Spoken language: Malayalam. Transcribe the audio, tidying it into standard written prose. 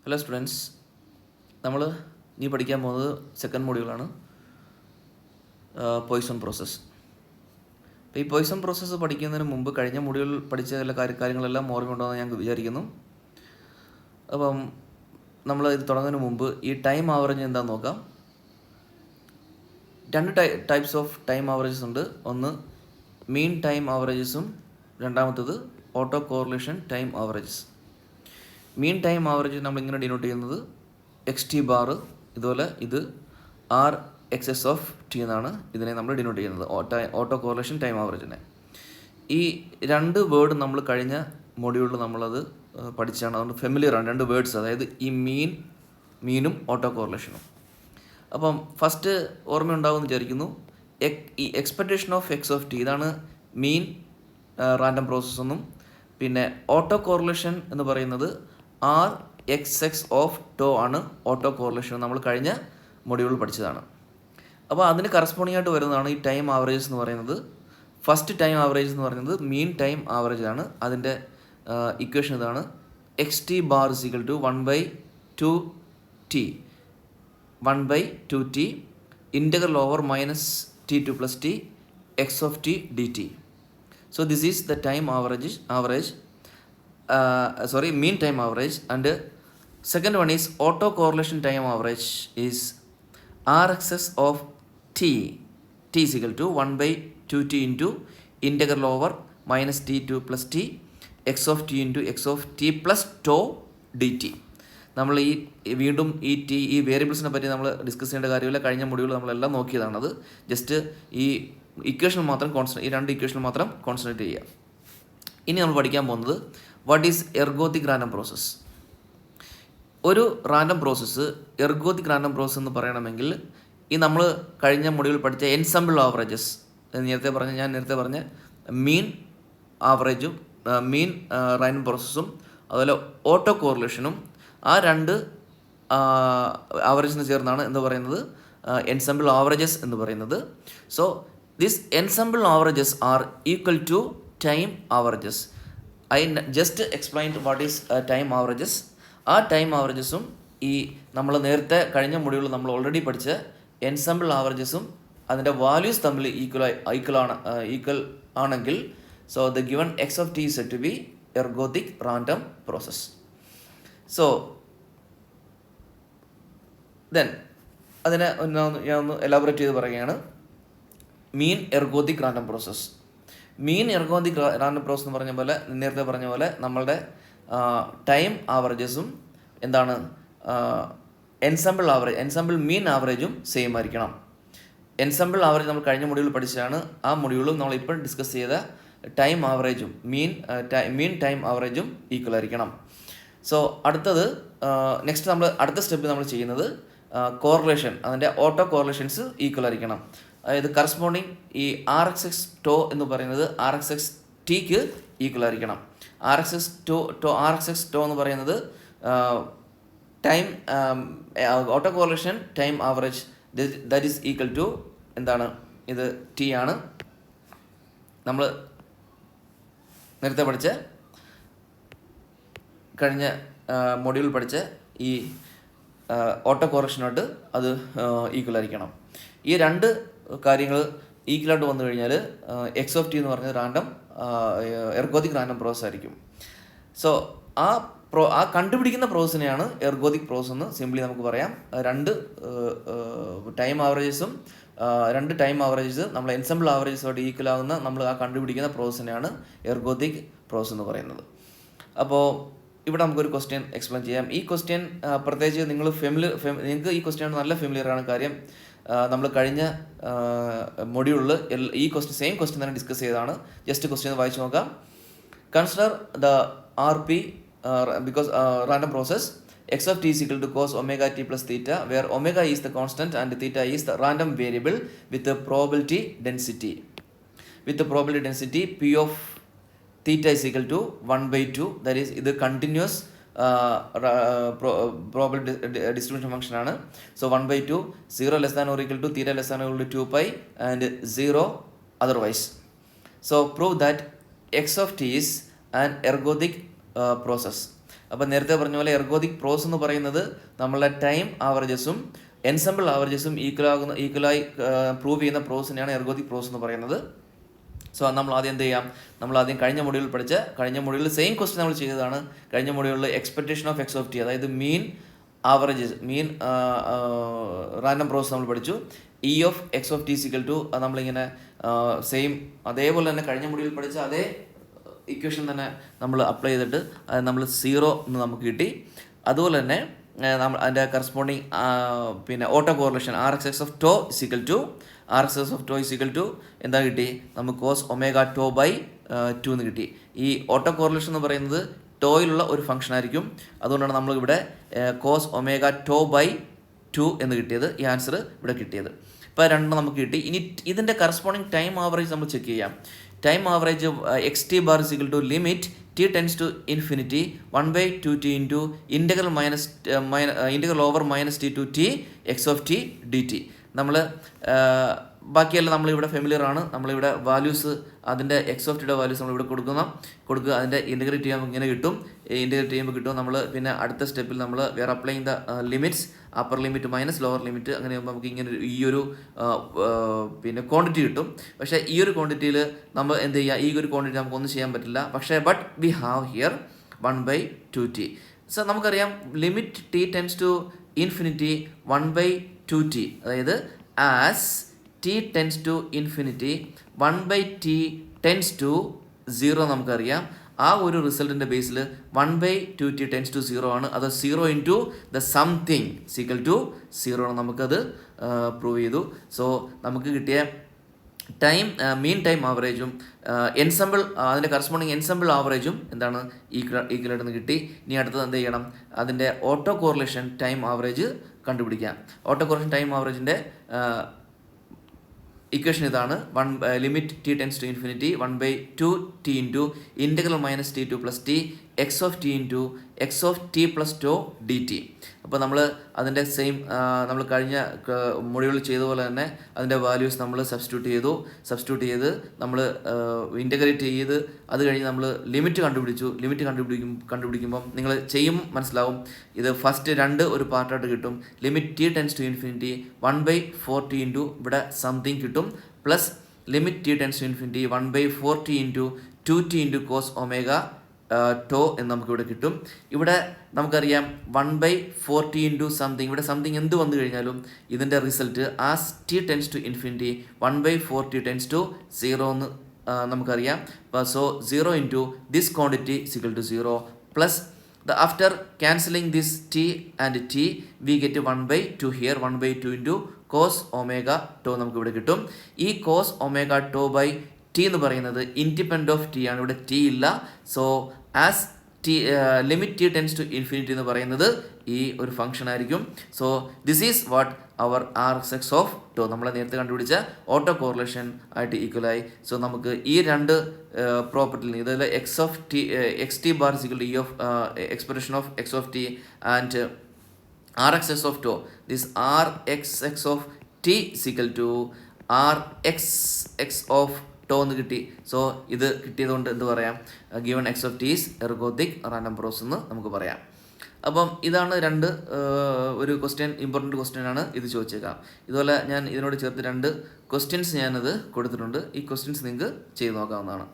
ഹലോ സ്റ്റുഡൻസ്, നമ്മൾ ഇനി പഠിക്കാൻ പോകുന്നത് സെക്കൻഡ് മോഡ്യൂളാണ്, പോയ്സൺ പ്രോസസ്സ്. അപ്പോൾ ഈ പോയ്സൺ പ്രോസസ്സ് പഠിക്കുന്നതിന് മുമ്പ് കഴിഞ്ഞ മോഡ്യൂൾ പഠിച്ച എല്ലാ കാര്യങ്ങളെല്ലാം ഓർമ്മയുണ്ടോയെന്ന് ഞാൻ വിചാരിക്കുന്നു. അപ്പം നമ്മൾ ഇത് തുടങ്ങുന്നതിന് മുമ്പ് ഈ ടൈം ആവറേജ് എന്താണെന്ന് നോക്കാം. രണ്ട് ടൈപ്സ് ഓഫ് ടൈം ആവറേജസ് ഉണ്ട്. ഒന്ന് മീൻ ടൈം ആവറേജസും രണ്ടാമത്തത് auto correlation time averages. Mean time average നമ്മൾ ഇങ്ങനെ ഡിനോട്ട് ചെയ്യുന്നത് എക്സ് ടി ബാർ, ഇതുപോലെ ഇത് R X S of T എന്നാണ് ഇതിനെ നമ്മൾ ഡിനോട്ട് ചെയ്യുന്നത്, ഓട്ടോ കോറിലേഷൻ ടൈം ആവറേജിനെ. ഈ രണ്ട് വേർഡ് നമ്മൾ കഴിഞ്ഞ മൊഡ്യൂളിൽ നമ്മളത് പഠിച്ചാണ്, അതുകൊണ്ട് ഫെമിലിയറാണ് രണ്ട് വേർഡ്സ്, അതായത് ഈ മീനും ഓട്ടോ കോറിലേഷനും. അപ്പം ഫസ്റ്റ് ഓർമ്മയുണ്ടാവുമെന്ന് വിചാരിക്കുന്നു. ഈ expectation of X of T, ഇതാണ് മീൻ റാൻഡം പ്രോസസ്സ് എന്നും. പിന്നെ ഓട്ടോ കോറിലേഷൻ എന്ന് പറയുന്നത് R X X of tau ആണ് ഓട്ടോ കോറിലേഷൻ, നമ്മൾ കഴിഞ്ഞ മൊഡ്യൂളിൽ പഠിച്ചതാണ്. അപ്പോൾ അതിന് കറസ്പോണ്ടിങ് ആയിട്ട് വരുന്നതാണ് ഈ ടൈം ആവറേജസ് എന്ന് പറയുന്നത്. ഫസ്റ്റ് ടൈം ആവറേജ് എന്ന് പറയുന്നത് മീൻ ടൈം ആവറേജ് ആണ്. അതിൻ്റെ ഇക്വേഷൻ ഇതാണ്: X T bar is equal to 1/2t integral over minus t2 plus t x of t dt. So this is the time mean time average. And second one is auto correlation time average is rxs of t is equal to 1/2t into integral over minus t2 plus t x of t into x of t plus tau dt. നമ്മൾ വീണ്ടും ഈ വേരിയബിൾസിനെ പറ്റി നമ്മൾ ഡിസ്കസ് ചെയ്യേണ്ട കാര്യമില്ല, കഴിഞ്ഞ മൊഡ്യൂൾ നമ്മളെല്ലാം നോക്കിയതാണത്. ജസ്റ്റ് ഈ ഇക്വേഷൻ മാത്രം ഈ രണ്ട് ഇക്വേഷൻ മാത്രം കോൺസെൻട്രേറ്റ് ചെയ്യുക. ഇനി നമ്മൾ പഠിക്കാൻ പോകുന്നത് what is ergodic random process. ഒരു റാൻഡം പ്രോസസ്സ്, എർഗോദിക് റാൻഡം പ്രോസസ്സ് എന്ന് പറയണമെങ്കിൽ ഈ നമ്മൾ കഴിഞ്ഞ മൊഡ്യൂളിൽ പഠിച്ച എൻസംബിൾ ആവറേജസ്, ഞാൻ നേരത്തെ പറഞ്ഞ മീൻ ആവറേജും മീൻ റാൻഡം പ്രോസസ്സും അതുപോലെ ഓട്ടോ കോറിലേഷനും, ആ രണ്ട് ആവറേജിന് ചേർന്നാണ് എന്ന് പറയുന്നത് എൻസംബിൾ ആവറേജസ് എന്ന് പറയുന്നത്. So this ensemble averages are equal to time averages. I just explain what is time averages. ആ ടൈം ആവറേജസും ഈ നമ്മൾ നേരത്തെ കഴിഞ്ഞ മൊഡ്യൂളിൽ നമ്മൾ ഓൾറെഡി പഠിച്ച എൻസംബിൾ ആവറേജസും അതിൻ്റെ വാല്യൂസ് തമ്മിൽ ഈക്വൽ ആണെങ്കിൽ, so the given X of T set to be ergodic random process. So then അതിനെ ഞാൻ ഒന്ന് എലാബറേറ്റ് ചെയ്ത് പറയുകയാണ്. Mean ergodic random process. Mean ergodic random process എന്ന് നേരത്തെ പറഞ്ഞ പോലെ നമ്മളുടെ ടൈം ആവറേജസും എന്താണ്, എൻസംബിൾ മീൻ ആവറേജും സെയിം ആയിരിക്കണം. എൻസംബിൾ ആവറേജ് നമ്മൾ കഴിഞ്ഞ മൊഡ്യൂളിൽ പഠിച്ചതാണ്. ആ മൊഡ്യൂളും നമ്മൾ ഇപ്പോൾ ഡിസ്കസ് ചെയ്ത ടൈം ആവറേജും മീൻ ടൈം ആവറേജും ഈക്വൽ ആയിരിക്കണം. സോ നെക്സ്റ്റ് അടുത്ത സ്റ്റെപ്പ് നമ്മൾ ചെയ്യുന്നത് കോറിലേഷൻ, അതിൻ്റെ ഓട്ടോ കോറിലേഷൻസ് ഈക്വൽ ആയിരിക്കണം. അതായത് കറസ്പോണ്ടിങ് ഈ ആർ എക്സ് എക്സ് ടോ എന്ന് പറയുന്നത് ആർ എക്സ് എക്സ് ടിക്ക് ഈക്വൽ ആയിരിക്കണം. ആർ എക്സ് എക്സ് ടോ എന്ന് പറയുന്നത് time auto correlation time average, that is equal to എന്താണ്, ഇത് ടി ആണ്. നമ്മൾ നേരത്തെ പഠിച്ച കഴിഞ്ഞ മൊഡ്യൂൾ പഠിച്ച ഈ ഓട്ടോ കോറിലേഷനായിട്ട് അത് ഈക്വൽ ആയിരിക്കണം. ഈ രണ്ട് കാര്യങ്ങൾ ഈക്വലായിട്ട് വന്നു കഴിഞ്ഞാൽ എക്സ് ഓഫ് ടി എന്ന് പറഞ്ഞത് എർഗോദിക് റാൻഡം പ്രോസസ് ആയിരിക്കും. സോ ആ കണ്ടുപിടിക്കുന്ന പ്രോസസ്സിനെയാണ് എർഗോദിക് പ്രോസസ് എന്ന് സിംപ്ലി നമുക്ക് പറയാം. രണ്ട് ടൈം ആവറേജസ് നമ്മൾ എൻസംബിൾ ആവറേജസുമായിട്ട് ഈക്വൽ ആകുന്ന നമ്മൾ ആ കണ്ടുപിടിക്കുന്ന പ്രോസസ്സിനെയാണ് എർഗോദിക് പ്രോസസ് എന്ന് പറയുന്നത്. അപ്പോൾ ഇവിടെ നമുക്കൊരു ക്വസ്റ്റ്യൻ എക്സ്പ്ലെയിൻ ചെയ്യാം. ഈ ക്വസ്റ്റ്യൻ പ്രത്യേകിച്ച് നിങ്ങൾക്ക് ഈ ക്വസ്റ്റ്യൻ നല്ല ഫെമിലിയർ ആണ്. കാര്യം നമ്മൾ കഴിഞ്ഞ മൊഡ്യൂളിൽ ഈ സെയിം ക്വസ്റ്റ്യൻ തന്നെ ഡിസ്കസ് ചെയ്തതാണ്. ജസ്റ്റ് ക്വസ്റ്റ്യൻ വായിച്ചു നോക്കാം. Consider the R P because random process X of T is equal to cos omega t plus theta, where omega is the constant and theta is the random variable with the probability density. P of theta is equal to 1/2. That is, ഇത് കണ്ടിന്യൂസ് probability distribution function ആണ്. So 1/2, 0 less than or equal to theta less than or equal to 2pi and 0 otherwise. So prove that x of t is an ergodic process. അപ്പോൾ നേരത്തെ പറഞ്ഞ പോലെ എർഗോദിക് പ്രോസ് എന്ന് പറയുന്നത് നമ്മളെ ടൈം ആവറേജസും എൻസെമ്പിൾ ആവറേജസും ഈക്വലായി പ്രൂവ് ചെയ്യുന്ന പ്രോസിനെയാണ് എർഗോദിക് പ്രോസ് എന്ന് പറയുന്നത്. സോ നമ്മൾ ആദ്യം എന്ത് ചെയ്യാം, നമ്മൾ ആദ്യം കഴിഞ്ഞ മൊഡ്യൂളിൽ സെയിം ക്വസ്റ്റ്യൻ നമ്മൾ ചെയ്തതാണ്. കഴിഞ്ഞ മൊഡ്യൂളിൽ expectation of X of T, അതായത് mean averages, mean random process നമ്മൾ പഠിച്ചു. E of X of T equal to, അത് നമ്മളിങ്ങനെ സെയിം അതേപോലെ തന്നെ കഴിഞ്ഞ മൊഡ്യൂളിൽ പഠിച്ച അതേ ഇക്വേഷൻ തന്നെ നമ്മൾ അപ്ലൈ ചെയ്തിട്ട് അത് നമ്മൾ 0 എന്ന് നമുക്ക് കിട്ടി. അതുപോലെ തന്നെ നമ്മൾ അതിൻ്റെ കറസ്പോണ്ടിങ് പിന്നെ auto correlation R X of tau is equal to എന്താ കിട്ടി, നമുക്ക് കോസ് ഒമേഗ ടോ ബൈ 2 എന്ന് കിട്ടി. ഈ ഓട്ടോ കോറിലേഷൻ എന്ന് പറയുന്നത് ടോയിലുള്ള ഒരു ഫംഗ്ഷൻ ആയിരിക്കും. അതുകൊണ്ടാണ് നമ്മളിവിടെ കോസ് ഒമേഗ ടോ ബൈ 2 എന്ന് കിട്ടിയത്, ഈ ആൻസർ ഇവിടെ കിട്ടിയത്. ഇപ്പോൾ രണ്ടെണ്ണം നമുക്ക് കിട്ടി. ഇനി ഇതിൻ്റെ കറസ്പോണ്ടിങ് ടൈം ആവറേജ് നമ്മൾ ചെക്ക് ചെയ്യാം. Time average X T bar is equal to limit t tends to infinity 1/2t into integral over minus T to T X of T D T. നമ്മൾ ബാക്കിയെല്ലാം നമ്മളിവിടെ ഫെമിലിയർ ആണ്. നമ്മളിവിടെ വാല്യൂസ്, അതിൻ്റെ എക്സ് ഓഫ് ടിയുടെ വാല്യൂസ് നമ്മളിവിടെ കൊടുക്കുക. അതിൻ്റെ ഇൻ്റഗ്രേറ്റ് ചെയ്യുമ്പോൾ ഇങ്ങനെ കിട്ടും. നമ്മൾ പിന്നെ അടുത്ത സ്റ്റെപ്പിൽ നമ്മൾ were applying the limits, upper limit minus lower limit, അങ്ങനെ ആകുമ്പോൾ നമുക്ക് ഇങ്ങനെ ഈ ഒരു പിന്നെ ക്വാണ്ടിറ്റി കിട്ടും. പക്ഷേ ഈ ഒരു ക്വാണ്ടിറ്റിയിൽ നമ്മൾ എന്ത് ചെയ്യുക, ഈ ഒരു ക്വാണ്ടിറ്റി നമുക്കൊന്നും ചെയ്യാൻ പറ്റില്ല. പക്ഷേ but we have here 1/2t. So നമുക്കറിയാം limit T tends to infinity 1/2t, അതായത് as t tends to infinity 1/t tends to 0 നമുക്കറിയാം. ആ ഒരു റിസൾട്ടിൻ്റെ ബേസിൽ 1/2t ടെൻസ് ടു 0 ആണ്. അത് 0 into the something is equal to 0 ആണ്. നമുക്കത് പ്രൂവ് ചെയ്തു. സോ നമുക്ക് കിട്ടിയ മീൻ ടൈം ആവറേജും എൻസെമ്പിൾ, അതിൻ്റെ കറസ്പോണ്ടിങ് എൻസെമ്പിൾ ആവറേജും എന്താണ് ഈക്വലായിട്ടെന്ന് കിട്ടി. ഇനി അടുത്തത് എന്ത് ചെയ്യണം, അതിൻ്റെ ഓട്ടോ കോറിലേഷൻ ടൈം ആവറേജ് കണ്ടുപിടിക്കാം. ഓട്ടോ കോറിലേഷൻ ടൈം ആവറേജിൻ്റെ ഇക്വേഷൻ ഇതാണ്. Limit T tends to infinity 1/2t into integral minus T to plus T X of T into X of T plus tau D T. അപ്പോൾ നമ്മൾ അതിൻ്റെ സെയിം നമ്മൾ കഴിഞ്ഞ മൊഡ്യൂളിൽ ചെയ്ത പോലെ തന്നെ അതിൻ്റെ വാല്യൂസ് നമ്മൾ സബ്സ്റ്റിറ്റ്യൂട്ട് ചെയ്ത് നമ്മൾ ഇൻ്റഗ്രേറ്റ് ചെയ്ത് അത് കഴിഞ്ഞ് നമ്മൾ ലിമിറ്റ് കണ്ടുപിടിക്കുമ്പം നിങ്ങൾ ചെയ്യും മനസ്സിലാവും. ഇത് ഫസ്റ്റ് 2 ഒരു പാർട്ടായിട്ട് കിട്ടും. Limit T tends to infinity 1/4t into ഇവിടെ സംതിങ് കിട്ടും, plus limit T tends to infinity 1/4t into 2t into cos omega tau എന്ന് നമുക്കിവിടെ കിട്ടും. ഇവിടെ നമുക്കറിയാം 1/4t ഇൻറ്റു സംതിങ്, ഇവിടെ സംതിങ് എന്ത് വന്നു കഴിഞ്ഞാലും ഇതിൻ്റെ result as T tends to infinity 1/4t tends to 0 എന്ന് നമുക്കറിയാം. So 0 into this quantity equal to 0 plus after cancelling this t and t we get 1/2 here. 1/2 into cos omega tau നമുക്കിവിടെ കിട്ടും. ഈ cos omega tau by T എന്ന് പറയുന്നത് ഇൻഡിപെൻഡൻ്റ് ഓഫ് ടി ആണ്, ഇവിടെ ടി ഇല്ല. So as limit T tends to infinity എന്ന് പറയുന്നത് ഈ ഒരു ഫംഗ്ഷൻ ആയിരിക്കും. So this is what our R X of tau, നമ്മളെ നേരത്തെ കണ്ടുപിടിച്ച ഓട്ടോ കോറിലേഷൻ ആയിട്ട് ഈക്വലായി. സോ നമുക്ക് ഈ 2 പ്രോപ്പർട്ടിയിൽ നിന്ന്, ഇതിൽ X T bar equal E of expression of X of T and R X of tau, this R X of T equal to R X of tau എന്ന് കിട്ടി. സോ ഇത് കിട്ടിയതുകൊണ്ട് എന്ത് പറയാം, given X of T is ergodic random process എന്ന് നമുക്ക് പറയാം. അപ്പം ഇതാണ് 2 ഒരു ഇമ്പോർട്ടൻറ്റ് ക്വസ്റ്റ്യൻ ആണ് ഇത് ചോദിച്ചേക്കാം. ഇതുപോലെ ഞാൻ ഇതിനോട് ചേർത്ത് 2 ക്വസ്റ്റ്യൻസ് ഞാനത് കൊടുത്തിട്ടുണ്ട്. ഈ ക്വസ്റ്റ്യൻസ് നിങ്ങൾക്ക് ചെയ്ത് നോക്കാവുന്നതാണ്.